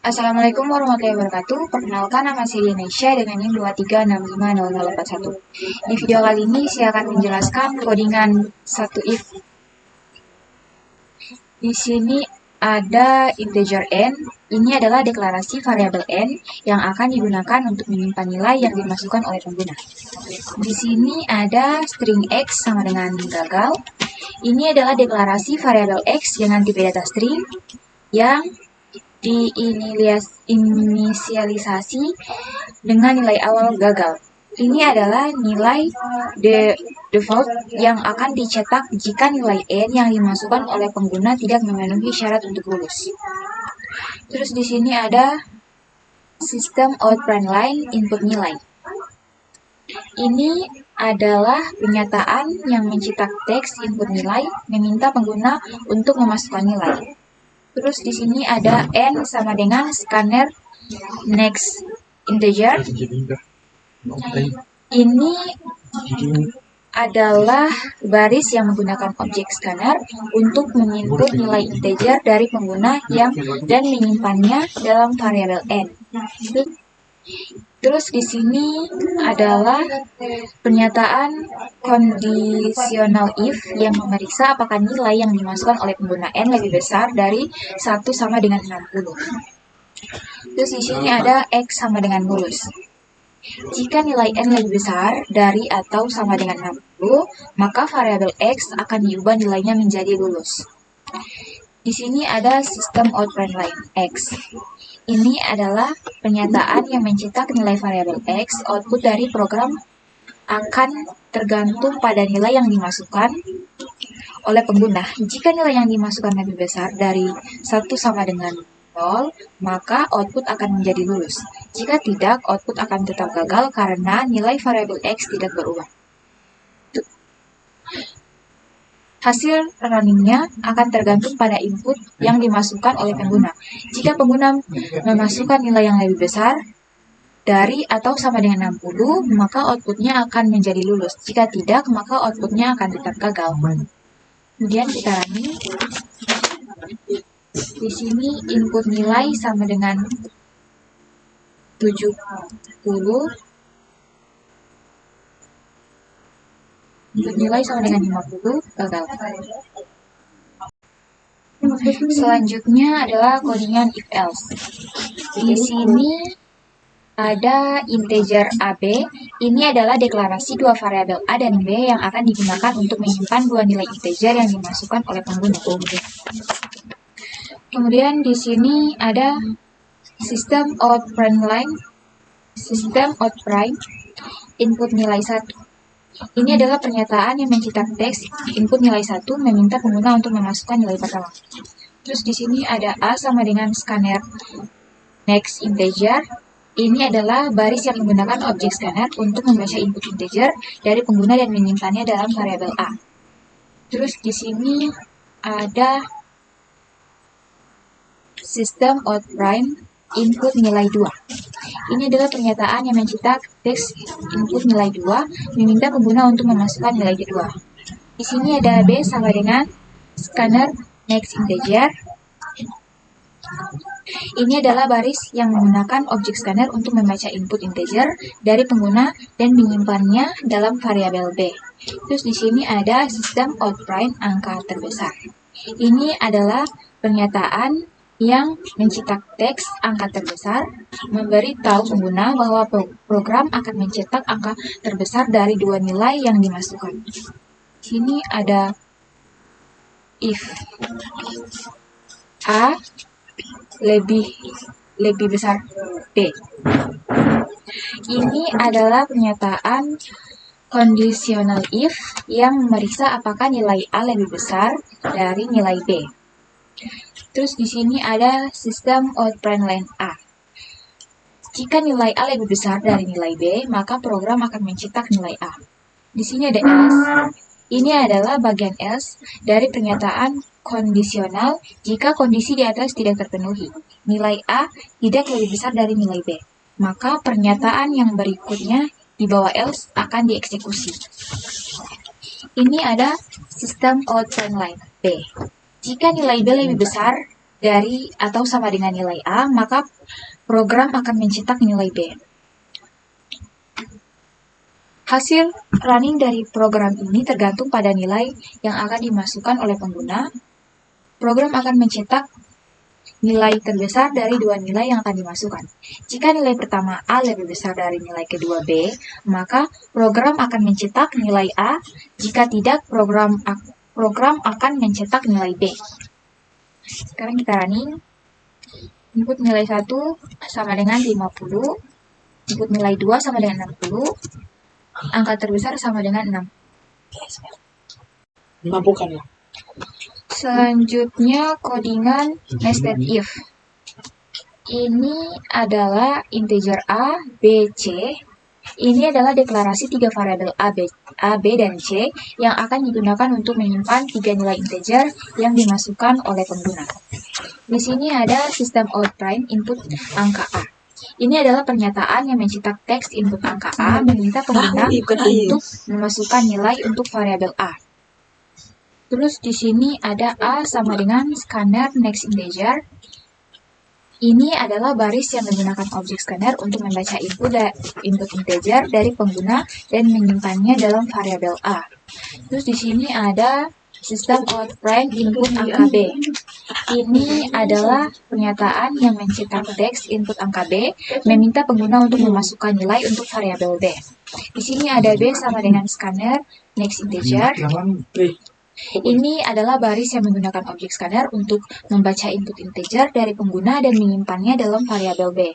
Assalamualaikum warahmatullahi wabarakatuh. Perkenalkan, nama saya Indonesia dengan NIM 23650041. Di video kali ini saya akan menjelaskan codingan satu if. Di sini ada integer n. Ini adalah deklarasi variabel n yang akan digunakan untuk menyimpan nilai yang dimasukkan oleh pengguna. Di sini ada string x sama dengan gagal. Ini adalah deklarasi variabel x dengan tipe data string yang diinisialisasi dengan nilai awal gagal. Ini adalah nilai default yang akan dicetak jika nilai n yang dimasukkan oleh pengguna tidak memenuhi syarat untuk lulus. Terus di sini ada sistem out print line input nilai. Ini adalah pernyataan yang mencetak teks input nilai meminta pengguna untuk memasukkan nilai. Terus di sini ada n sama dengan scanner next integer. Ini adalah baris yang menggunakan objek scanner untuk menginput nilai integer dari pengguna dan menyimpannya dalam variabel n. Terus di sini adalah pernyataan conditional if yang memeriksa apakah nilai yang dimasukkan oleh pengguna n lebih besar dari 1 sama dengan 60. Terus di sini ada x sama dengan lulus. Jika nilai n lebih besar dari atau sama dengan 60, maka variabel x akan diubah nilainya menjadi lulus. Di sini ada sistem out print line x. Ini adalah pernyataan yang mencetak nilai variabel x. Output dari program akan tergantung pada nilai yang dimasukkan oleh pengguna. Jika nilai yang dimasukkan lebih besar dari 1 sama dengan 0, maka output akan menjadi lulus. Jika tidak, output akan tetap gagal karena nilai variabel x tidak berubah. Hasil runningnya akan tergantung pada input yang dimasukkan oleh pengguna. Jika pengguna memasukkan nilai yang lebih besar dari atau sama dengan 60, maka outputnya akan menjadi lulus. Jika tidak, maka outputnya akan tetap gagal. Kemudian kita running. Di sini input nilai sama dengan 70. Input nilai sama dengan 50, gagal. Selanjutnya adalah codingan if else. Di sini ada integer AB. Ini adalah deklarasi dua variabel A dan B yang akan digunakan untuk menyimpan dua nilai integer yang dimasukkan oleh pengguna. Kemudian di sini ada sistem out print line, sistem out print input nilai 1. Ini adalah pernyataan yang mencetak teks input nilai 1 meminta pengguna untuk memasukkan nilai pertama. Terus di sini ada A sama dengan scanner next integer. Ini adalah baris yang menggunakan objek scanner untuk membaca input integer dari pengguna dan menyimpannya dalam variabel A. Terus di sini ada sistem out print input nilai 2. Ini adalah pernyataan yang mencetak teks input nilai 2 meminta pengguna untuk memasukkan nilai kedua. Di sini ada B sama dengan scanner next integer. Ini adalah baris yang menggunakan objek scanner untuk membaca input integer dari pengguna dan menyimpannya dalam variabel B. Terus di sini ada sistem out print angka terbesar. Ini adalah pernyataan yang mencetak teks angka terbesar, memberi tahu pengguna bahwa program akan mencetak angka terbesar dari dua nilai yang dimasukkan. Sini ada if A lebih besar B. Ini adalah pernyataan conditional if yang memeriksa apakah nilai A lebih besar dari nilai B. Terus di sini ada sistem out print line A. Jika nilai A lebih besar dari nilai B, maka program akan mencetak nilai A. Di sini ada else. Ini adalah bagian else dari pernyataan kondisional jika kondisi di atas tidak terpenuhi. Nilai A tidak lebih besar dari nilai B. Maka pernyataan yang berikutnya di bawah else akan dieksekusi. Ini ada sistem out print line B. Jika nilai B lebih besar dari atau sama dengan nilai A, maka program akan mencetak nilai B. Hasil running dari program ini tergantung pada nilai yang akan dimasukkan oleh pengguna. Program akan mencetak nilai terbesar dari dua nilai yang akan dimasukkan. Jika nilai pertama A lebih besar dari nilai kedua B, maka program akan mencetak nilai A. Jika tidak, program akan mencetak nilai B. Sekarang kita running. Input nilai 1 sama dengan 50. Input nilai 2 sama dengan 60. Angka terbesar sama dengan 6. Bukan ya? Selanjutnya codingan nested if. Ini adalah integer A, B, C. Ini adalah deklarasi tiga variabel A, B, dan C yang akan digunakan untuk menyimpan tiga nilai integer yang dimasukkan oleh pengguna. Di sini ada sistem out prime input angka A. Ini adalah pernyataan yang mencetak teks input angka A meminta pengguna untuk memasukkan nilai untuk variabel A. Terus di sini ada A sama dengan scanner next integer. Ini adalah baris yang menggunakan objek scanner untuk membaca input integer dari pengguna dan menyimpannya dalam variabel A. Terus di sini ada sistem out prime input angka B. Ini adalah pernyataan yang mencetak teks input angka B, meminta pengguna untuk memasukkan nilai untuk variabel B. Di sini ada B sama dengan scanner next integer. Ini adalah baris yang menggunakan objek scanner untuk membaca input integer dari pengguna dan menyimpannya dalam variabel B.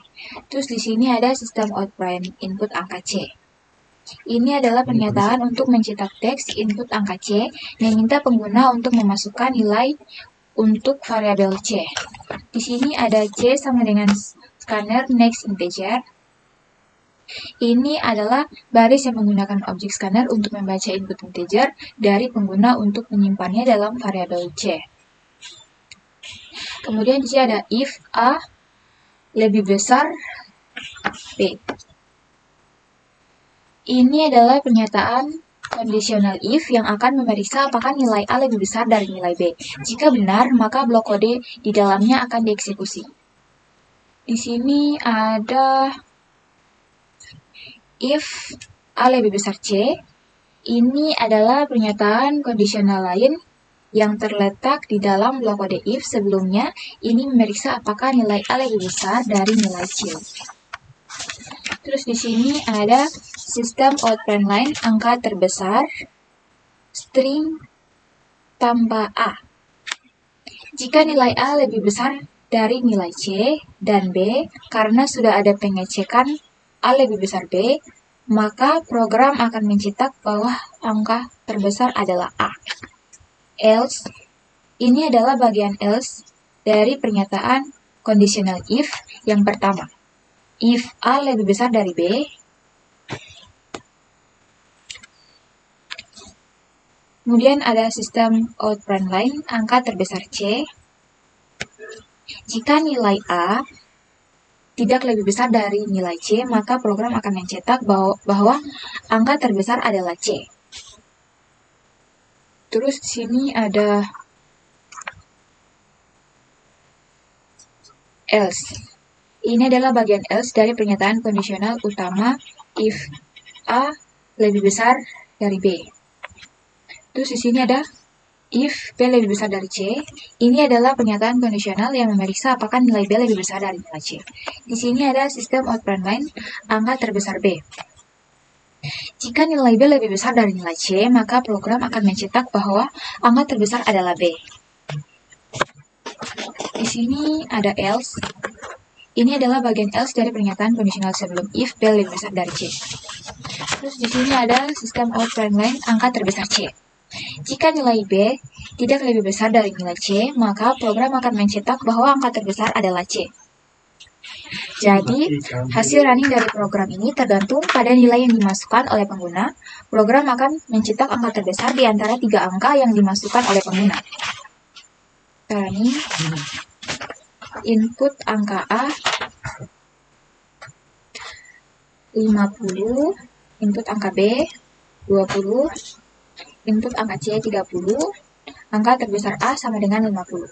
Terus di sini ada sistem out prime input angka C. Ini adalah pernyataan untuk mencetak teks input angka C, meminta pengguna untuk memasukkan nilai untuk variabel C. Di sini ada C sama dengan scanner next integer. Ini adalah baris yang menggunakan objek scanner untuk membaca input integer dari pengguna untuk menyimpannya dalam variabel C. Kemudian di sini ada if A lebih besar B. Ini adalah pernyataan conditional if yang akan memeriksa apakah nilai A lebih besar dari nilai B. Jika benar, maka blok kode di dalamnya akan dieksekusi. Di sini ada if A lebih besar C. Ini adalah pernyataan kondisional lain yang terletak di dalam blok kode if sebelumnya. Ini memeriksa apakah nilai A lebih besar dari nilai C. Terus di sini ada sistem out prime line angka terbesar string tambah A. Jika nilai A lebih besar dari nilai C dan B karena sudah ada pengecekan A lebih besar B, maka program akan mencetak bahwa angka terbesar adalah A. Else, ini adalah bagian else dari pernyataan conditional if yang pertama. If A lebih besar dari B, kemudian ada sistem out prime line angka terbesar C. Jika nilai A tidak lebih besar dari nilai C, maka program akan mencetak bahwa angka terbesar adalah C. Terus di sini ada else. Ini adalah bagian else dari pernyataan kondisional utama if A lebih besar dari B. Terus di sini ada if B lebih besar dari C. Ini adalah pernyataan kondisional yang memeriksa apakah nilai B lebih besar dari nilai C. Di sini ada sistem out prime line angka terbesar B. Jika nilai B lebih besar dari nilai C, maka program akan mencetak bahwa angka terbesar adalah B. Di sini ada else. Ini adalah bagian else dari pernyataan kondisional sebelum if B lebih besar dari C. Terus di sini ada sistem out prime line angka terbesar C. Jika nilai B tidak lebih besar dari nilai C, maka program akan mencetak bahwa angka terbesar adalah C. Jadi, hasil running dari program ini tergantung pada nilai yang dimasukkan oleh pengguna. Program akan mencetak angka terbesar di antara tiga angka yang dimasukkan oleh pengguna. Running input angka A 50, input angka B 20, input angka C 30, angka terbesar A sama dengan 50.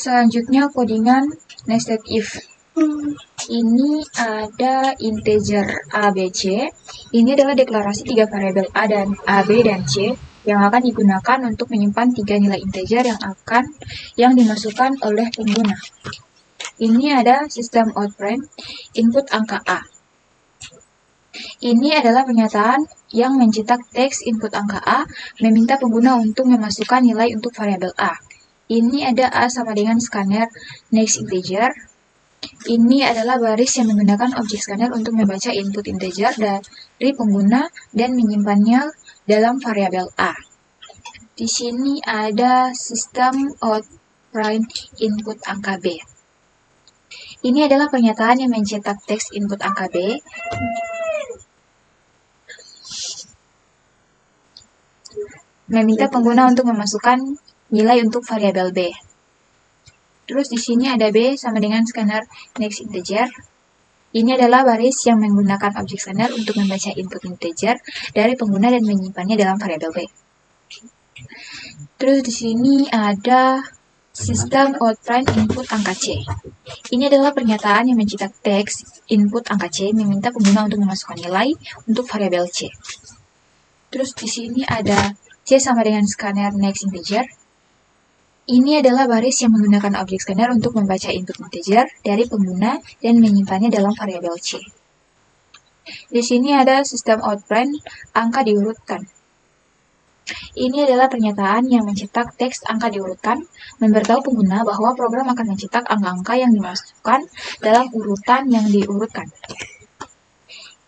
Selanjutnya codingan nested if. Ini ada integer A, B, C. Ini adalah deklarasi 3 variabel A, B, dan C yang akan digunakan untuk menyimpan 3 nilai integer yang dimasukkan oleh pengguna. Ini ada sistem outprint input angka A. Ini adalah pernyataan yang mencetak teks input angka A, meminta pengguna untuk memasukkan nilai untuk variabel A. Ini ada A sama dengan scanner next integer. Ini adalah baris yang menggunakan objek scanner untuk membaca input integer dari pengguna dan menyimpannya dalam variabel A. Di sini ada sistem outprint input angka B. Ini adalah pernyataan yang mencetak teks input angka B. Meminta pengguna untuk memasukkan nilai untuk variabel B. Terus di sini ada B sama dengan scanner next integer. Ini adalah baris yang menggunakan objek scanner untuk membaca input integer dari pengguna dan menyimpannya dalam variabel B. Terus di sini ada sistem outprint input angka C. Ini adalah pernyataan yang mencetak teks input angka C, meminta pengguna untuk memasukkan nilai untuk variabel C. Terus di sini ada C sama dengan scanner next integer. Ini adalah baris yang menggunakan objek scanner untuk membaca input integer dari pengguna dan menyimpannya dalam variabel C. Di sini ada sistem outprint angka diurutkan. Ini adalah pernyataan yang mencetak teks angka diurutkan, memberitahu pengguna bahwa program akan mencetak angka-angka yang dimasukkan dalam urutan yang diurutkan.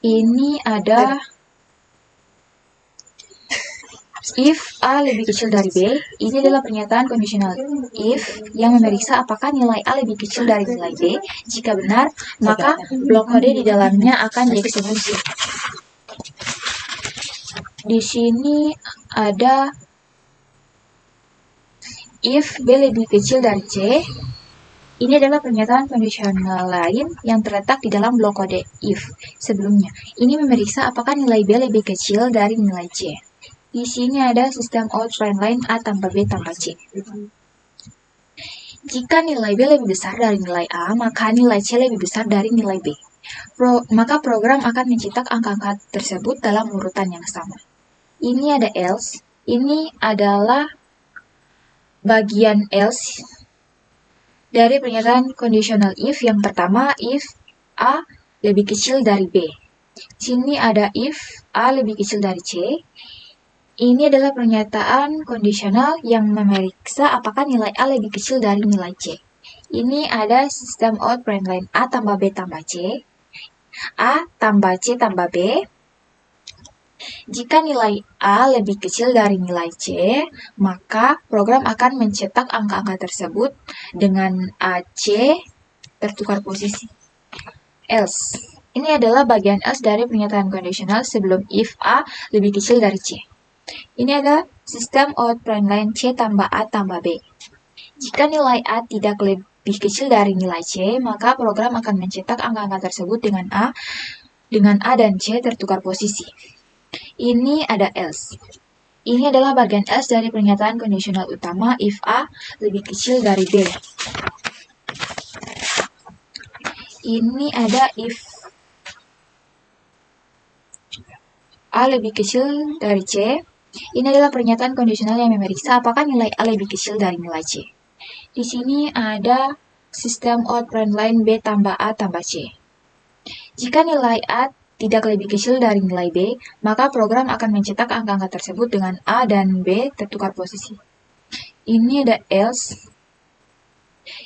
Ini ada if A lebih kecil dari B. Ini adalah pernyataan conditional if yang memeriksa apakah nilai A lebih kecil dari nilai B. Jika benar, maka blok kode di dalamnya akan dieksekusi. Di sini ada if B lebih kecil dari C. Ini adalah pernyataan kondisional lain yang terletak di dalam blok kode if sebelumnya. Ini memeriksa apakah nilai B lebih kecil dari nilai C. Di sini ada sistem outprint line A tambah B tambah C. Jika nilai B lebih besar dari nilai A, maka nilai C lebih besar dari nilai B. Maka program akan mencetak angka-angka tersebut dalam urutan yang sama. Ini ada else. Ini adalah bagian else dari pernyataan conditional if yang pertama, if A lebih kecil dari B. Sini ada if A lebih kecil dari C. Ini adalah pernyataan kondisional yang memeriksa apakah nilai A lebih kecil dari nilai C. Ini ada sistem outprint line A tambah B tambah C. A tambah C tambah B. Jika nilai A lebih kecil dari nilai C, maka program akan mencetak angka-angka tersebut dengan AC tertukar posisi. Else. Ini adalah bagian else dari pernyataan kondisional sebelum if A lebih kecil dari C. Ini ada sistem outprint line C tambah A tambah B. Jika nilai A tidak lebih kecil dari nilai C, maka program akan mencetak angka-angka tersebut dengan A dan C tertukar posisi. Ini ada else. Ini adalah bagian else dari pernyataan kondisional utama if A lebih kecil dari B. Ini ada if A lebih kecil dari C. Ini adalah pernyataan kondisional yang memeriksa apakah nilai A lebih kecil dari nilai C. Di sini ada sistem outprint line B tambah A tambah C. Jika nilai A tidak lebih kecil dari nilai B, maka program akan mencetak angka-angka tersebut dengan A dan B tertukar posisi. Ini ada else.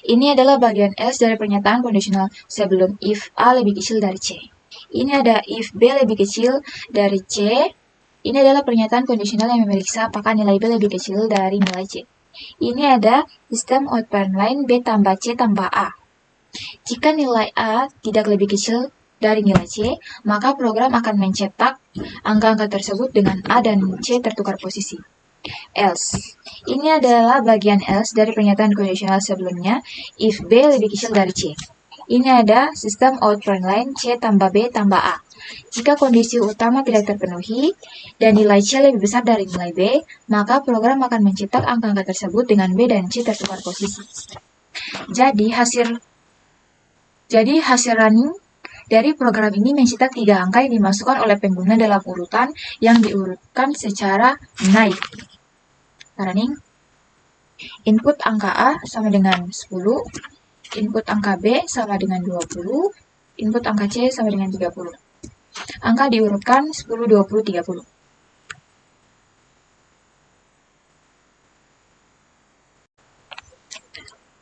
Ini adalah bagian else dari pernyataan kondisional sebelum if A lebih kecil dari C. Ini ada if B lebih kecil dari C. Ini adalah pernyataan kondisional yang memeriksa apakah nilai B lebih kecil dari nilai C. Ini ada sistem outprint line B tambah C tambah A. Jika nilai A tidak lebih kecil dari nilai C, maka program akan mencetak angka-angka tersebut dengan A dan C tertukar posisi. Else. Ini adalah bagian else dari pernyataan kondisional sebelumnya if B lebih kecil dari C. Ini ada sistem outprint line C tambah B tambah A. Jika kondisi utama tidak terpenuhi dan nilai C lebih besar dari nilai B, maka program akan mencetak angka-angka tersebut dengan B dan C tertukar posisi. Jadi hasil running dari program ini mencetak 3 angka yang dimasukkan oleh pengguna dalam urutan yang diurutkan secara naik. Running input angka A sama dengan 10, input angka B sama dengan 20, input angka C sama dengan 30. Angka diurutkan 10, 20, 30.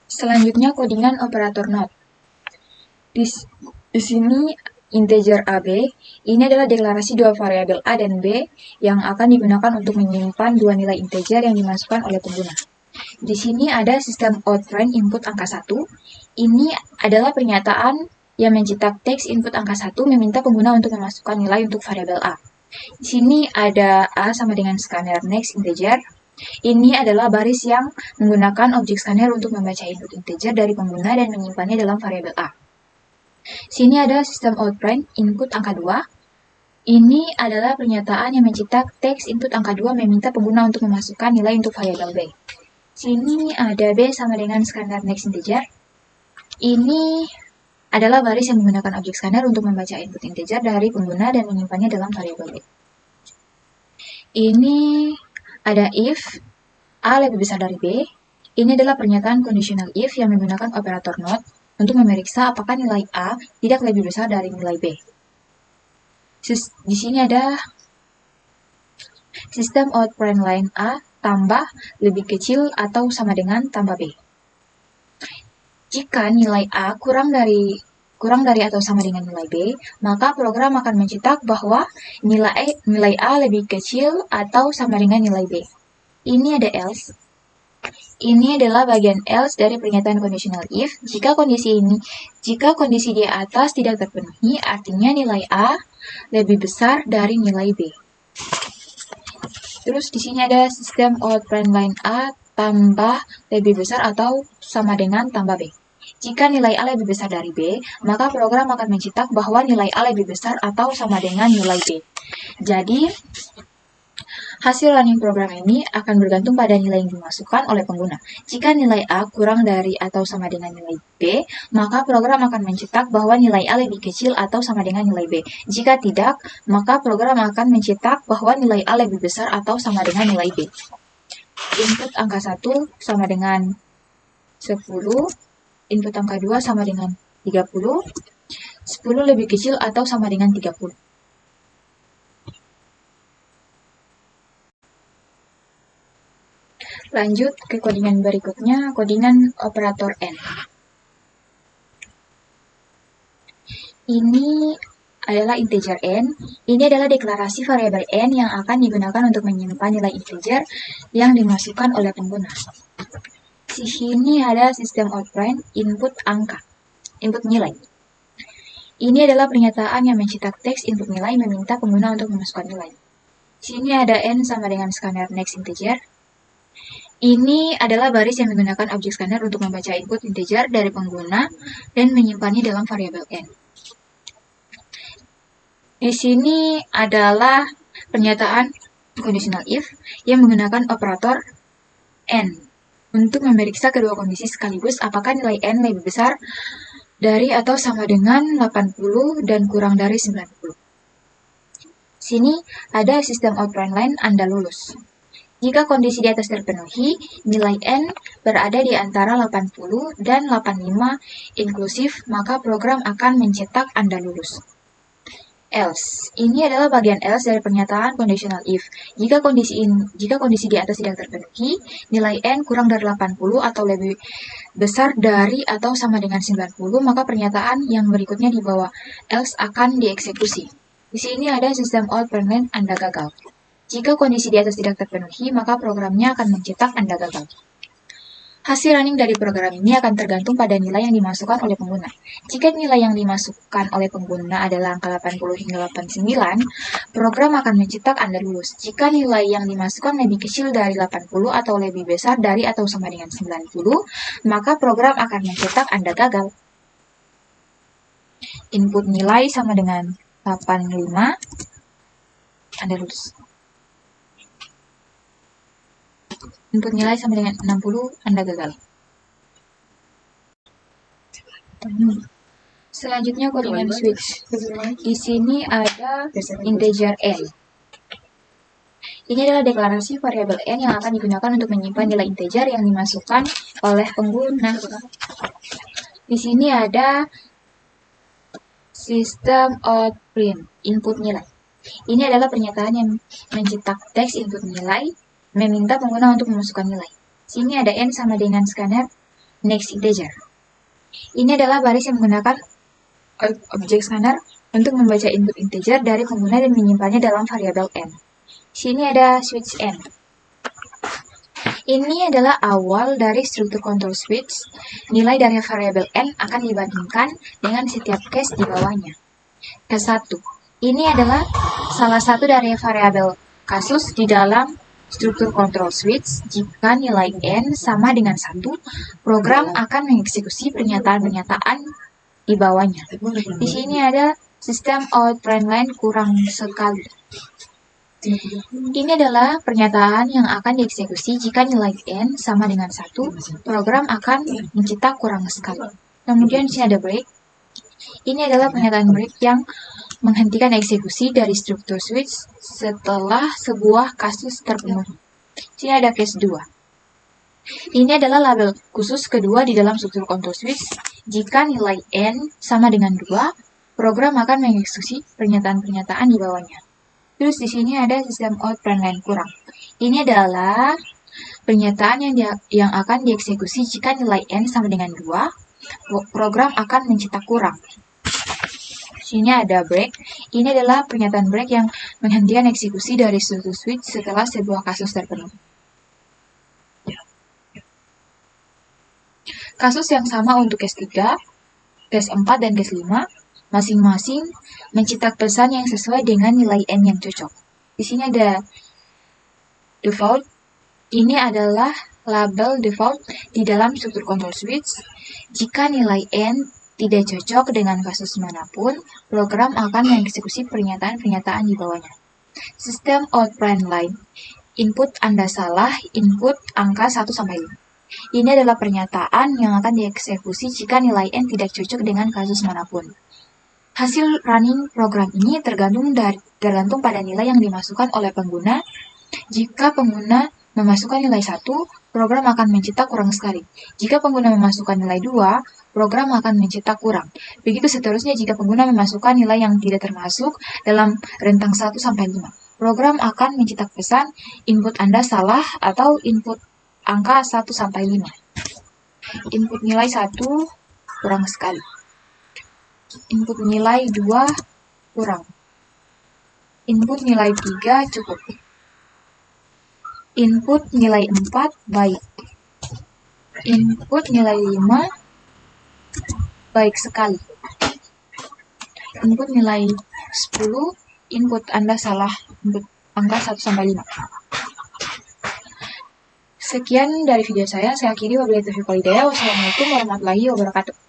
Selanjutnya codingan operator not. Di sini integer AB ini adalah deklarasi dua variabel A dan B yang akan digunakan untuk menyimpan dua nilai integer yang dimasukkan oleh pengguna. Di sini ada sistem outprint input angka 1. Ini adalah pernyataan yang mencetak teks input angka 1 meminta pengguna untuk memasukkan nilai untuk variabel A. Di sini ada A sama dengan scanner next integer. Ini adalah baris yang menggunakan objek scanner untuk membaca input integer dari pengguna dan menyimpannya dalam variabel A. Sini ada sistem outprint input angka 2. Ini adalah pernyataan yang mencetak teks input angka 2 meminta pengguna untuk memasukkan nilai untuk variabel B. Sini ada B sama dengan scanner next integer. Ini adalah baris yang menggunakan objek scanner untuk membaca input integer dari pengguna dan menyimpannya dalam variabel B. Ini ada if A lebih besar dari B. Ini adalah pernyataan conditional if yang menggunakan operator not untuk memeriksa apakah nilai A tidak lebih besar dari nilai B. Di sini ada sistem outprint line A tambah lebih kecil atau sama dengan tambah B. Jika nilai A kurang dari atau sama dengan nilai B, maka program akan mencetak bahwa nilai A lebih kecil atau sama dengan nilai B. Ini ada else. Ini adalah bagian else dari pernyataan conditional if. Jika kondisi di atas tidak terpenuhi, artinya nilai A lebih besar dari nilai B. Terus di sini ada sistem outprint line A tambah lebih besar atau sama dengan tambah B. Jika nilai A lebih besar dari B, maka program akan mencetak bahwa nilai A lebih besar atau sama dengan nilai B. Jadi, hasil running program ini akan bergantung pada nilai yang dimasukkan oleh pengguna. Jika nilai A kurang dari atau sama dengan nilai B, maka program akan mencetak bahwa nilai A lebih kecil atau sama dengan nilai B. Jika tidak, maka program akan mencetak bahwa nilai A lebih besar atau sama dengan nilai B. Input angka 1 sama dengan 10, input angka 2 sama dengan 30, 10 lebih kecil atau sama dengan 30. Lanjut ke codingan berikutnya, codingan operator N. Ini adalah integer N. Ini adalah deklarasi variabel N yang akan digunakan untuk menyimpan nilai integer yang dimasukkan oleh pengguna. Di sini ada sistem outprint input angka, input nilai. Ini adalah pernyataan yang mencetak teks input nilai meminta pengguna untuk memasukkan nilai. Di sini ada N sama dengan scanner next integer. Ini adalah baris yang menggunakan objek scanner untuk membaca input integer dari pengguna dan menyimpannya dalam variabel N. Di sini adalah pernyataan conditional if yang menggunakan operator N untuk memeriksa kedua kondisi sekaligus apakah nilai N lebih besar dari atau sama dengan 80 dan kurang dari 90. Sini ada sistem outprint line Anda lulus. Jika kondisi di atas terpenuhi, nilai N berada di antara 80 dan 85 inklusif, maka program akan mencetak Anda lulus. Else. Ini adalah bagian else dari pernyataan conditional if. Jika kondisi di atas tidak terpenuhi, nilai N kurang dari 80 atau lebih besar dari atau sama dengan 90, maka pernyataan yang berikutnya di bawah else akan dieksekusi. Di sini ada sistem outprint Anda gagal. Jika kondisi di atas tidak terpenuhi, maka programnya akan mencetak Anda gagal. Hasil running dari program ini akan tergantung pada nilai yang dimasukkan oleh pengguna. Jika nilai yang dimasukkan oleh pengguna adalah angka 80 hingga 89, program akan mencetak Anda lulus. Jika nilai yang dimasukkan lebih kecil dari 80 atau lebih besar dari atau sama dengan 90, maka program akan mencetak Anda gagal. Input nilai sama dengan 85, Anda lulus. Input nilai sama dengan 60, Anda gagal. Selanjutnya codingan switch. Di sini ada integer n. Ini adalah deklarasi variabel n yang akan digunakan untuk menyimpan nilai integer yang dimasukkan oleh pengguna. Di sini ada system out print, input nilai. Ini adalah pernyataan yang mencetak teks input nilai, meminta pengguna untuk memasukkan nilai. Sini ada n sama dengan scanner next integer. Ini adalah baris yang menggunakan objek scanner untuk membaca input integer dari pengguna dan menyimpannya dalam variabel n. Sini ada switch n. Ini adalah awal dari struktur control switch. Nilai dari variabel n akan dibandingkan dengan setiap case di bawahnya. Case 1. Ini adalah salah satu dari variabel kasus di dalam struktur control switch. Jika nilai n sama dengan 1, program akan mengeksekusi pernyataan-pernyataan di bawahnya. Di sini ada sistem out print line kurang sekali. Ini adalah pernyataan yang akan dieksekusi jika nilai n sama dengan 1, program akan mencetak kurang sekali. Kemudian di sini ada break. Ini adalah pernyataan break yang menghentikan eksekusi dari struktur switch setelah sebuah kasus terpenuhi. Di sini ada case 2. Ini adalah label khusus kedua di dalam struktur control switch. Jika nilai n sama dengan 2, program akan mengeksekusi pernyataan-pernyataan di bawahnya. Terus di sini ada sistem out print line kurang. Ini adalah pernyataan yang akan dieksekusi jika nilai n sama dengan 2, program akan mencetak kurang. Di sini ada break. Ini adalah pernyataan break yang menghentikan eksekusi dari struktur switch setelah sebuah kasus terpenuhi. Kasus yang sama untuk case 3, case 4, dan case 5. Masing-masing mencetak pesan yang sesuai dengan nilai n yang cocok. Di sini ada default. Ini adalah label default di dalam struktur control switch. Jika nilai n tidak cocok dengan kasus manapun, program akan mengeksekusi pernyataan-pernyataan di bawahnya. Sistem out print line. Input Anda salah, input angka 1-5. Ini adalah pernyataan yang akan dieksekusi jika nilai n tidak cocok dengan kasus manapun. Hasil running program ini tergantung pada nilai yang dimasukkan oleh pengguna. Jika pengguna memasukkan nilai 1, program akan mencetak kurang sekali. Jika pengguna memasukkan nilai 2, program akan mencetak kurang. Begitu seterusnya jika pengguna memasukkan nilai yang tidak termasuk dalam rentang 1-5. Program akan mencetak pesan, input Anda salah atau input angka 1-5. Input nilai 1 kurang sekali. Input nilai 2 kurang. Input nilai 3 cukup. Input nilai 4 baik. Input nilai 5 baik sekali. Input nilai 10, input Anda salah, input angka 1-5. Sekian dari video saya akhiri. Wabillahi taufiq wal hidayah. Wassalamualaikum warahmatullahi wabarakatuh.